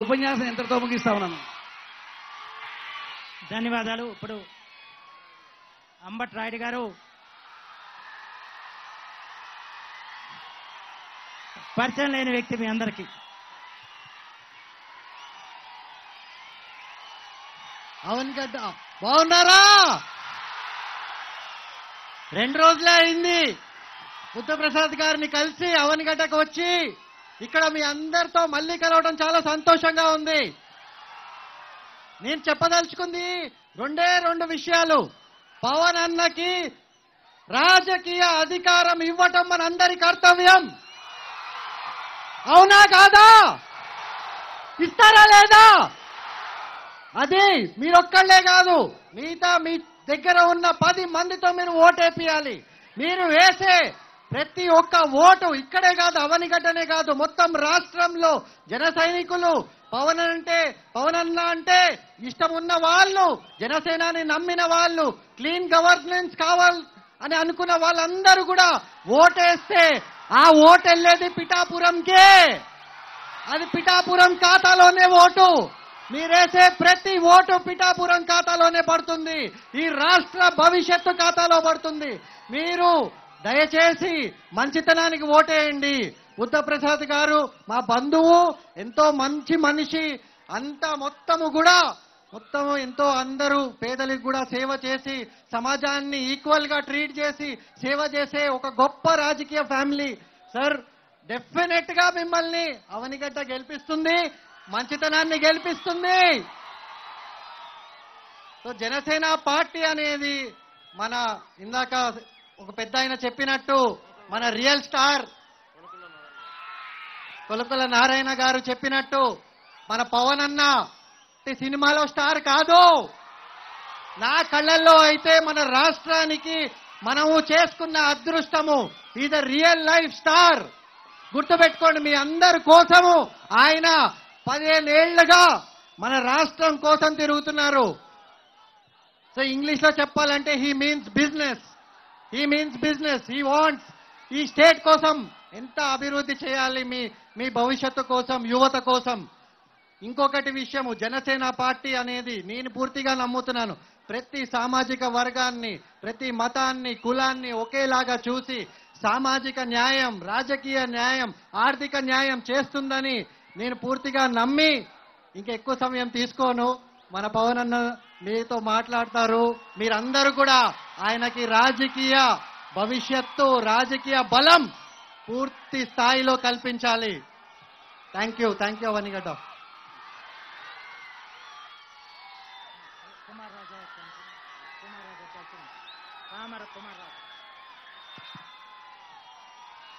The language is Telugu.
ఉపన్యాసం ఎంతతో ముగిస్తా ఉన్నాను. ధన్యవాదాలు. ఇప్పుడు అంబట్ రాయుడు గారు పరిచయం లేని వ్యక్తి మీ అందరికీ. అవనిగడ్డ బాగున్నారా? 2 రోజులే అయింది బుద్ధప్రసాద్ గారిని కలిసి అవనిగడ్డకు వచ్చి ఇక్కడ మీ అందరితో మళ్ళీ కలవడం చాలా సంతోషంగా ఉంది. నేను చెప్పదలుచుకుంది 2 విషయాలు. పవన్ అన్నకి రాజకీయ అధికారం ఇవ్వటం మనందరి కర్తవ్యం. అవునా కాదా? ఇస్తారా లేదా? అది మీరొక్కళ్లే కాదు, మిగతా మీ దగ్గర ఉన్న 10 మందితో మీరు ఓటేపియాలి. మీరు వేసే ప్రతి ఒక్క ఓటు ఇక్కడే కాదు, అవనిగడ్డనే కాదు, మొత్తం రాష్ట్రంలో జన సైనికులు పవన్ అన్న అంటే ఇష్టం ఉన్న వాళ్ళు, జనసేనాని నమ్మిన వాళ్ళు, క్లీన్ గవర్నెన్స్ కావాలి అని అనుకున్న వాళ్ళందరూ కూడా ఓటేస్తే ఆ ఓటు వెళ్ళేది పిఠాపురంకే. అది పిఠాపురం ఖాతాలోనే ఓటు. మీరేసే ప్రతి ఓటు పిఠాపురం ఖాతాలోనే పడుతుంది, ఈ రాష్ట్ర భవిష్యత్తు ఖాతాలో పడుతుంది. మీరు దయచేసి మంచితనానికి ఓటేయండి. బుద్ధప్రసాద్ గారు మా బంధువు, ఎంతో మంచి మనిషి, అంతా మొత్తము ఎంతో అందరూ పేదలకు కూడా సేవ చేసి సమాజాన్ని ఈక్వల్ గా ట్రీట్ చేసి సేవ చేసే ఒక గొప్ప రాజకీయ ఫ్యామిలీ. సార్, డెఫినెట్ గా మిమ్మల్ని అవనిగడ్డ గెలిపిస్తుంది, మంచితనాన్ని గెలిపిస్తుంది. సో జనసేన పార్టీ అనేది మన ఇందాక ఒక పెద్ద ఆయన చెప్పినట్టు మన రియల్ స్టార్ కొలకొల నారాయణ గారు చెప్పినట్టు మన పవన్ అన్న సినిమాలో స్టార్ కాదు. నా కళ్ళల్లో అయితే మన రాష్ట్రానికి మనము చేసుకున్న అదృష్టము is the real life star. గుర్తుపెట్టుకోండి, మీ అందరి కోసము ఆయన 15 ఏళ్లుగా మన రాష్ట్రం కోసం తిరుగుతున్నారు. సో ఇంగ్లీష్ లో చెప్పాలంటే he means business. He wants ఈ స్టేట్ కోసం ఎంత అభివృద్ధి చేయాలి, మీ భవిష్యత్తు కోసం, యువత కోసం. ఇంకొకటి విషయము, జనసేన పార్టీ అనేది నేను పూర్తిగా నమ్ముతున్నాను, ప్రతి సామాజిక వర్గాన్ని, ప్రతి మతాన్ని, కులాన్ని ఒకేలాగా చూసి సామాజిక న్యాయం, రాజకీయ న్యాయం, ఆర్థిక న్యాయం చేస్తుందని నేను పూర్తిగా నమ్మి ఇంకా ఎక్కువ సమయం తీసుకోను. మన పవన్ అన్న మీతో మాట్లాడతారు. మీరందరూ కూడా ఆయనకి రాజకీయ భవిష్యత్తు, రాజకీయ బలం పూర్తి స్థాయిలో కల్పించాలి. Thank you Avanigadda. Kumar Raja